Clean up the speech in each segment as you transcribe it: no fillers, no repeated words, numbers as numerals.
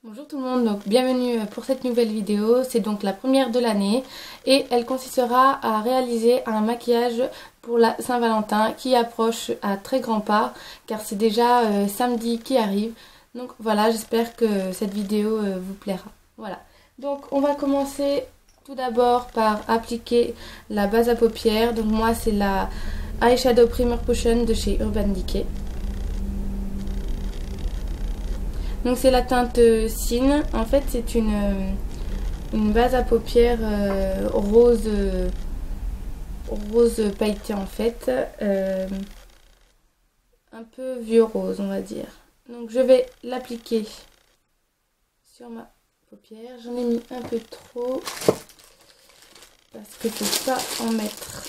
Bonjour tout le monde, donc bienvenue pour cette nouvelle vidéo. C'est donc la première de l'année et elle consistera à réaliser un maquillage pour la Saint-Valentin qui approche à très grands pas car c'est déjà samedi qui arrive. Donc voilà, j'espère que cette vidéo vous plaira. Voilà, donc on va commencer tout d'abord par appliquer la base à paupières. Donc moi c'est la Eyeshadow Primer Potion de chez Urban Decay. Donc c'est la teinte Cine. En fait c'est une base à paupières rose pailleté en fait. Un peu vieux rose on va dire. Donc je vais l'appliquer sur ma paupière. J'en ai mis un peu trop parce que je ne peux pas en mettre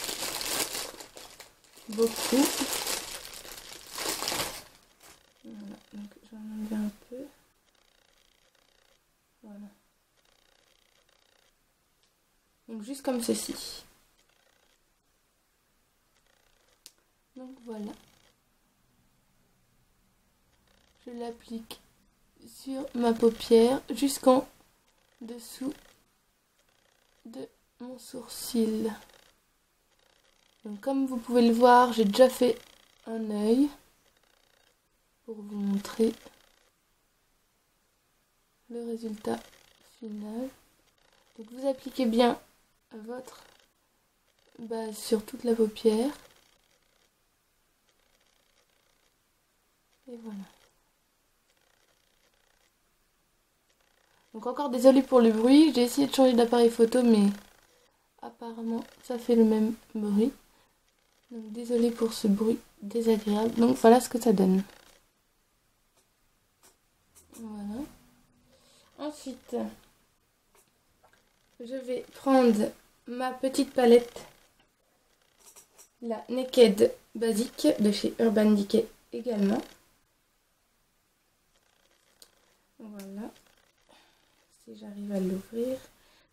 beaucoup. Voilà, donc j'en enlève un peu. Voilà. Donc juste comme ceci. Donc voilà. Je l'applique sur ma paupière jusqu'en dessous de mon sourcil. Donc comme vous pouvez le voir, j'ai déjà fait un œil pour vous montrer le résultat final. Donc vous appliquez bien votre base sur toute la paupière. Et voilà. Donc encore désolée pour le bruit, j'ai essayé de changer d'appareil photo mais apparemment ça fait le même bruit. Donc désolée pour ce bruit désagréable. Donc voilà ce que ça donne. Voilà. Ensuite, je vais prendre ma petite palette, la Naked Basique de chez Urban Decay également. Voilà. Si j'arrive à l'ouvrir.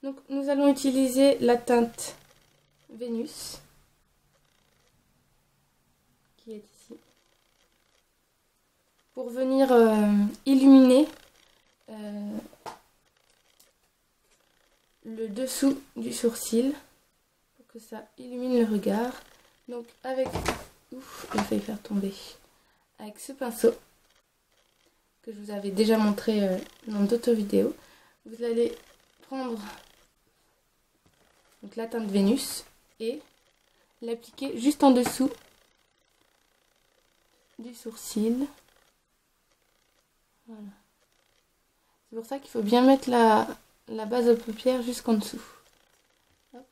Donc nous allons utiliser la teinte Vénus qui est ici pour venir illuminer le dessous du sourcil pour que ça illumine le regard. Donc avec, ouf, il a failli faire tomber, avec ce pinceau que je vous avais déjà montré dans d'autres vidéos, vous allez prendre donc la teinte Vénus et l'appliquer juste en dessous du sourcil. Voilà. C'est pour ça qu'il faut bien mettre la base aux paupières jusqu'en dessous. Hop.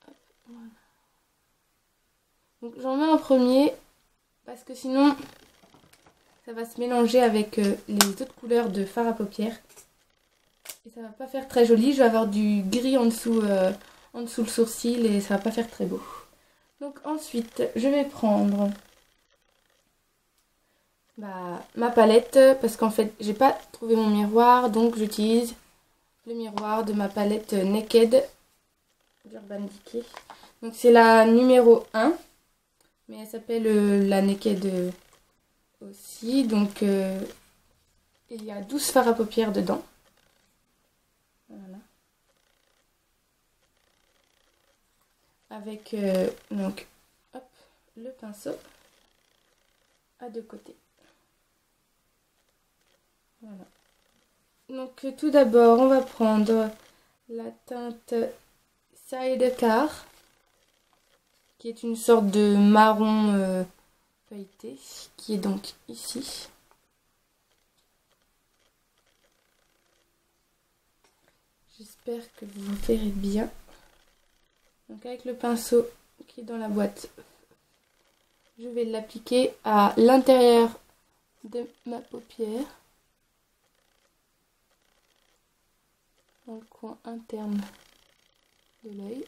Hop. Voilà. Donc j'en mets en premier parce que sinon ça va se mélanger avec les autres couleurs de fard à paupières et ça va pas faire très joli. Je vais avoir du gris en dessous le sourcil et ça va pas faire très beau. Donc ensuite je vais prendre ma palette parce qu'en fait j'ai pas trouvé mon miroir, donc j'utilise le miroir de ma palette Naked d'Urban Decay. Donc c'est la numéro 1 mais elle s'appelle la Naked aussi. Donc il y a 12 fards à paupières dedans. Voilà. Avec donc hop, le pinceau à deux côtés. Voilà. Donc tout d'abord on va prendre la teinte Sidecar qui est une sorte de marron feuilleté qui est donc ici. J'espère que vous verrez bien. Donc avec le pinceau qui est dans la boîte, je vais l'appliquer à l'intérieur de ma paupière, dans le coin interne de l'œil.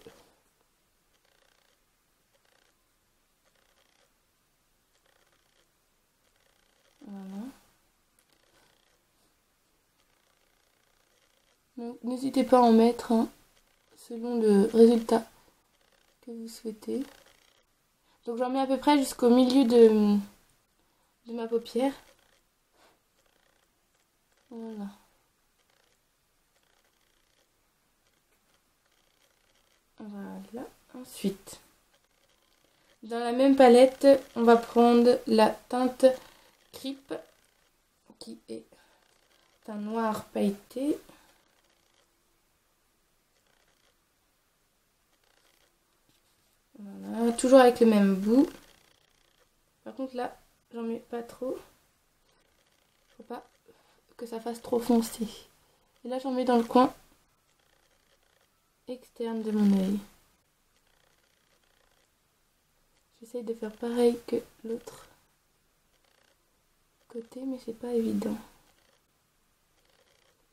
Voilà. Donc n'hésitez pas à en mettre selon le résultat que vous souhaitez. Donc j'en mets à peu près jusqu'au milieu de ma paupière. Voilà. Voilà. Ensuite, dans la même palette, on va prendre la teinte Creep, qui est un noir pailleté. Voilà, toujours avec le même bout. Par contre là, j'en mets pas trop. Faut pas que ça fasse trop foncé. Et là, j'en mets dans le coin externe de mon œil. J'essaye de faire pareil que l'autre côté, mais c'est pas évident.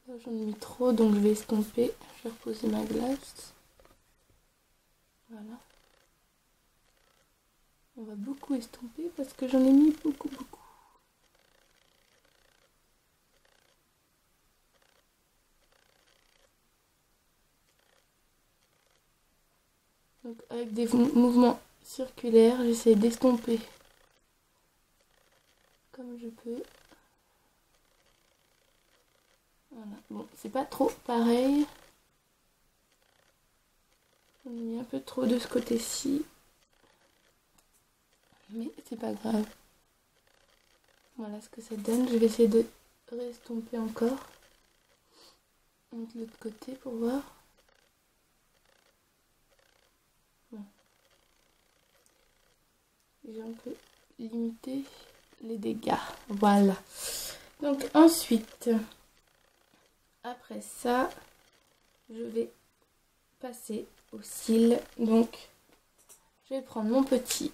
Là, j'en ai mis trop, donc je vais estomper. Je vais reposer ma glace. Voilà. On va beaucoup estomper parce que j'en ai mis beaucoup. Donc avec des mouvements circulaires, j'essaie d'estomper comme je peux. Voilà. Bon, c'est pas trop pareil. On a mis un peu trop de ce côté-ci. Mais c'est pas grave. Voilà ce que ça donne. Je vais essayer de restomper encore. De l'autre côté pour voir. Bon. J'ai un peu limité les dégâts. Voilà. Donc ensuite, après ça, je vais passer aux cils. Donc, je vais prendre mon petit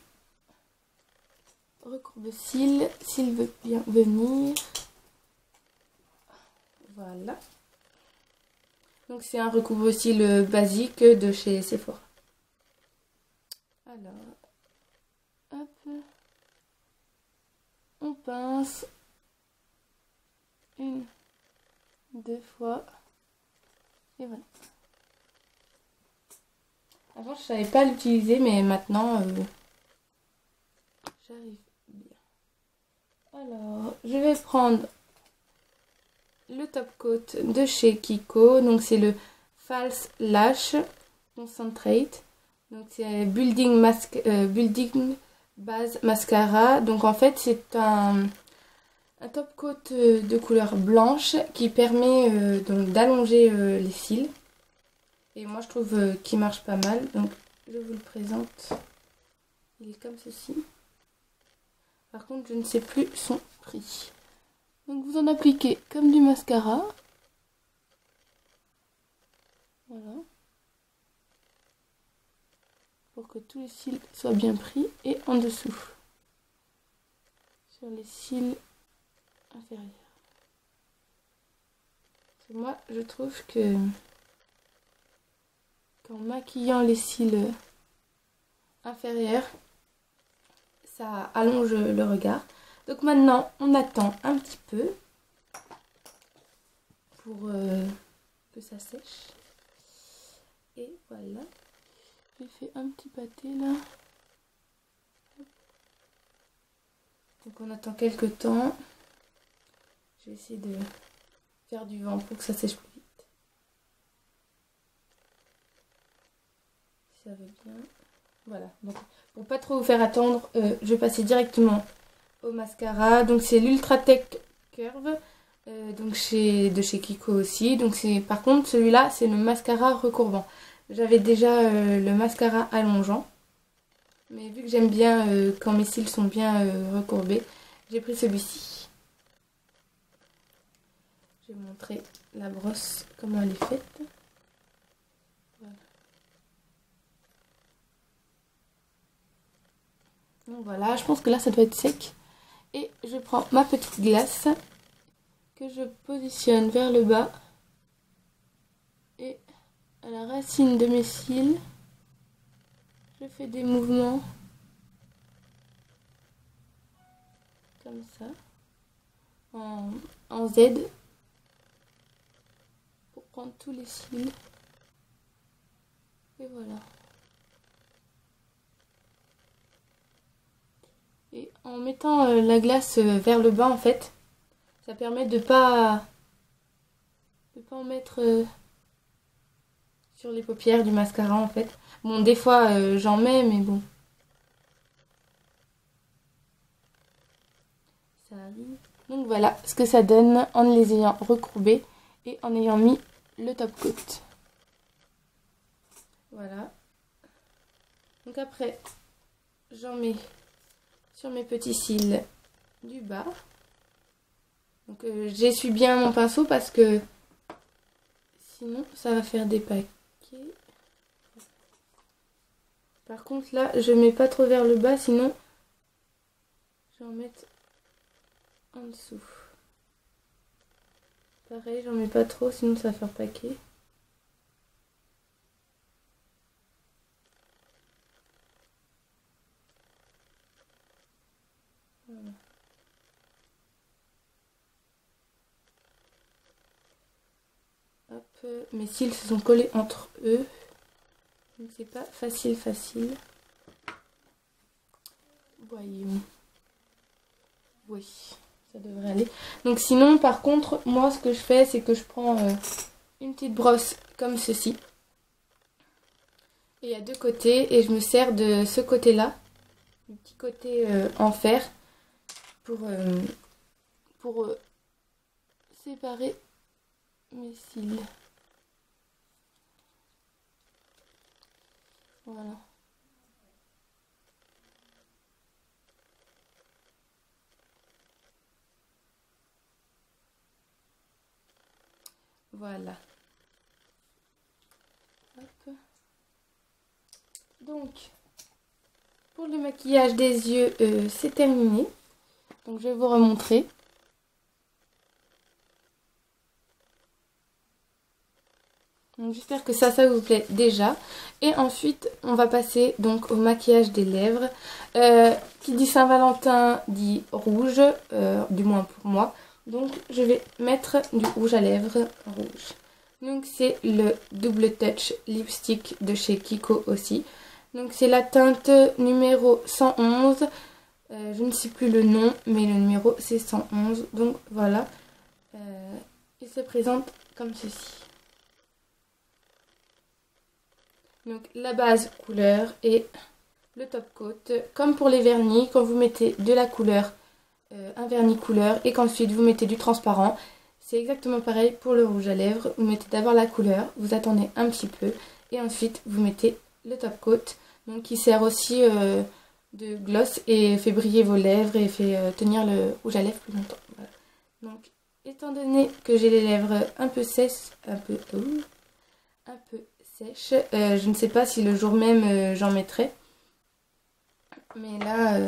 recourbe-cils, s'il veut bien venir. Voilà. Donc c'est un recourbe-cils basique de chez Sephora. Alors, hop, on pince une, deux fois, et voilà. Avant je savais pas l'utiliser, mais maintenant j'arrive bien. Alors, je vais prendre le top coat de chez Kiko. Donc c'est le False Lash Concentrate. Donc c'est Building Base Mascara. Donc en fait c'est un top coat de couleur blanche qui permet donc d'allonger les cils. Et moi je trouve qu'il marche pas mal. Donc je vous le présente. Il est comme ceci. Par contre je ne sais plus son prix. Donc vous en appliquez comme du mascara. Voilà. Pour que tous les cils soient bien pris. Et en dessous. Sur les cils inférieurs. Moi je trouve que qu'en maquillant les cils inférieurs, ça allonge le regard. Donc maintenant on attend un petit peu pour que ça sèche. Et voilà. J'ai fait un petit pâté là. Donc on attend quelques temps. Je vais essayer de faire du vent pour que ça sèche plus vite. Si ça veut bien. Voilà. Donc pour pas trop vous faire attendre, je vais passer directement au mascara. Donc c'est l'Ultra Tech Curve. Donc de chez Kiko aussi. Donc par contre celui-là c'est le mascara recourbant. J'avais déjà le mascara allongeant. Mais vu que j'aime bien quand mes cils sont bien recourbés, j'ai pris celui-ci. Je vais vous montrer la brosse, comment elle est faite. Voilà. Donc voilà, je pense que là ça doit être sec. Et je prends ma petite glace que je positionne vers le bas. Et à la racine de mes cils, je fais des mouvements comme ça, en Z, pour prendre tous les cils. Et voilà. Et en mettant la glace vers le bas, en fait, ça permet de pas de ne pas en mettre sur les paupières du mascara en fait. Bon, des fois j'en mets, mais bon. Ça arrive. Donc voilà ce que ça donne en les ayant recourbés et en ayant mis le top coat. Voilà. Donc après, j'en mets sur mes petits cils du bas. Donc j'essuie bien mon pinceau parce que sinon ça va faire des paquets. Par contre là, je mets pas trop vers le bas, sinon je vais en mettre en dessous. Pareil, j'en mets pas trop, sinon ça va faire paquet. Voilà. Hop, mes cils se sont collés entre eux. Donc c'est pas facile. Voyons. Oui, ça devrait aller. Donc sinon, par contre, moi ce que je fais, c'est que je prends une petite brosse comme ceci. Et à deux côtés, et je me sers de ce côté-là, du petit côté en fer, pour séparer mes cils. Voilà. Voilà. Hop. Donc, pour le maquillage des yeux, c'est terminé. Donc, je vais vous remontrer. Donc, j'espère que ça vous plaît déjà. Et ensuite, on va passer donc au maquillage des lèvres. Qui dit Saint-Valentin dit rouge, du moins pour moi. Donc, je vais mettre du rouge à lèvres rouge. Donc, c'est le Double Touch Lipstick de chez Kiko aussi. Donc, c'est la teinte numéro 111. Je ne sais plus le nom, mais le numéro c'est 111. Donc, voilà. Il se présente comme ceci. Donc, la base couleur et le top coat. Comme pour les vernis, quand vous mettez de la couleur, un vernis couleur, et qu'ensuite vous mettez du transparent, c'est exactement pareil pour le rouge à lèvres. Vous mettez d'abord la couleur, vous attendez un petit peu, et ensuite vous mettez le top coat, donc qui sert aussi de gloss et fait briller vos lèvres et fait tenir le rouge à lèvres plus longtemps. Voilà. Donc, étant donné que j'ai les lèvres un peu sèches, je ne sais pas si le jour même j'en mettrai. Mais là,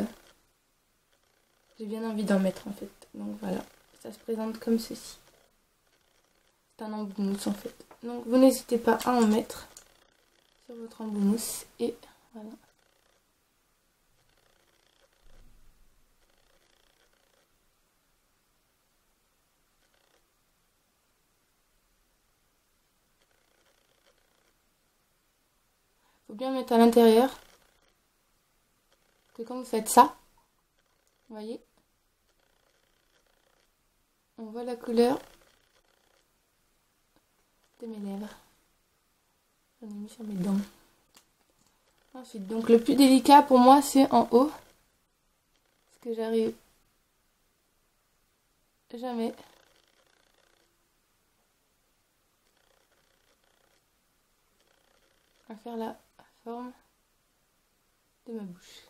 j'ai bien envie d'en mettre en fait. Donc voilà, ça se présente comme ceci. C'est un embout mousse en fait. Donc vous n'hésitez pas à en mettre sur votre embout mousse. Et voilà. Faut bien mettre à l'intérieur. Que quand vous faites ça, vous voyez, on voit la couleur de mes lèvres. J'en ai mis sur mes dents. Ensuite, donc le plus délicat pour moi, c'est en haut. Parce que j'arrive jamais à faire la forme de ma bouche.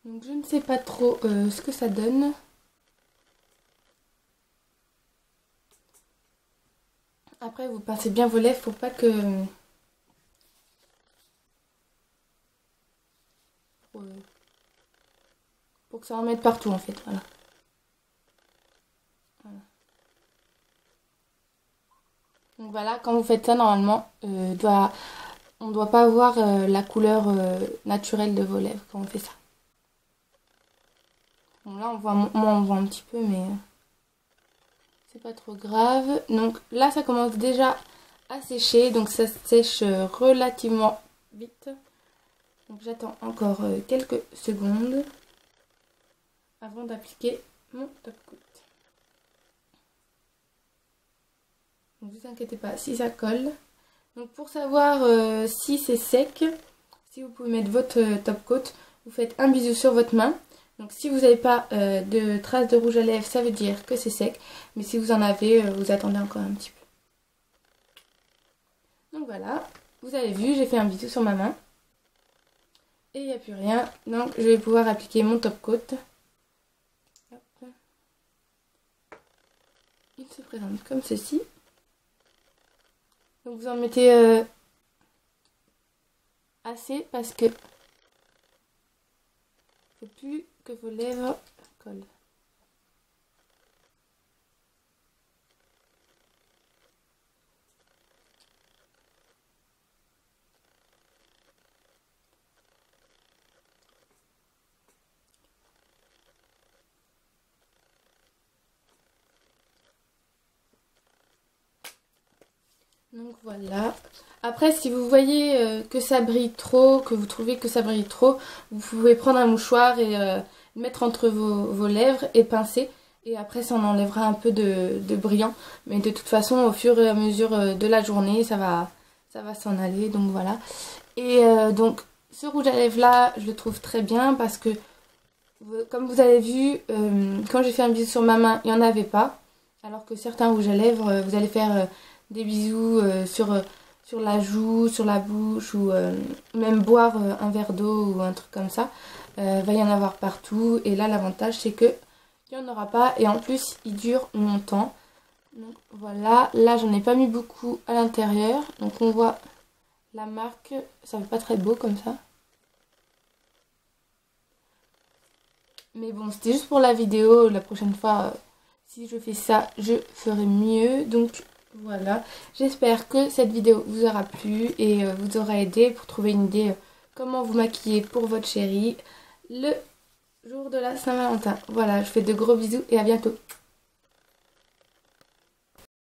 Donc je ne sais pas trop ce que ça donne. Après vous pincez bien vos lèvres pour pas que... Pour que ça en mette partout en fait, voilà. Donc voilà, quand vous faites ça normalement, on ne doit pas avoir la couleur naturelle de vos lèvres quand on fait ça. Bon là moi on voit un petit peu mais c'est pas trop grave. Donc là ça commence déjà à sécher, donc ça sèche relativement vite. Donc j'attends encore quelques secondes avant d'appliquer mon top coat. Donc ne vous inquiétez pas si ça colle. Donc pour savoir si c'est sec, si vous pouvez mettre votre top coat, vous faites un bisou sur votre main. Donc si vous n'avez pas de traces de rouge à lèvres, ça veut dire que c'est sec. Mais si vous en avez, vous attendez encore un petit peu. Donc voilà, vous avez vu, j'ai fait un bisou sur ma main. Et il n'y a plus rien. Donc je vais pouvoir appliquer mon top coat. Hop. Il se présente comme ceci. Donc vous en mettez assez parce que il ne faut plus que vos lèvres collent. Donc voilà. Après, si vous voyez que ça brille trop, que vous trouvez que ça brille trop, vous pouvez prendre un mouchoir et mettre entre vos lèvres et pincer. Et après, ça en enlèvera un peu de brillant. Mais de toute façon, au fur et à mesure de la journée, ça va s'en aller. Donc voilà. Et donc, ce rouge à lèvres là, je le trouve très bien parce que, comme vous avez vu, quand j'ai fait un bisou sur ma main, il n'y en avait pas. Alors que certains rouges à lèvres, vous allez faire des bisous sur la joue, sur la bouche ou même boire un verre d'eau ou un truc comme ça. Va y en avoir partout et là l'avantage c'est que il n'y en aura pas et en plus il dure longtemps. Donc voilà, là j'en ai pas mis beaucoup à l'intérieur. Donc on voit la marque, ça fait pas très beau comme ça. Mais bon, c'était juste pour la vidéo, la prochaine fois si je fais ça je ferai mieux. Donc voilà, j'espère que cette vidéo vous aura plu et vous aura aidé pour trouver une idée comment vous maquiller pour votre chérie le jour de la Saint-Valentin. Voilà, je fais de gros bisous et à bientôt.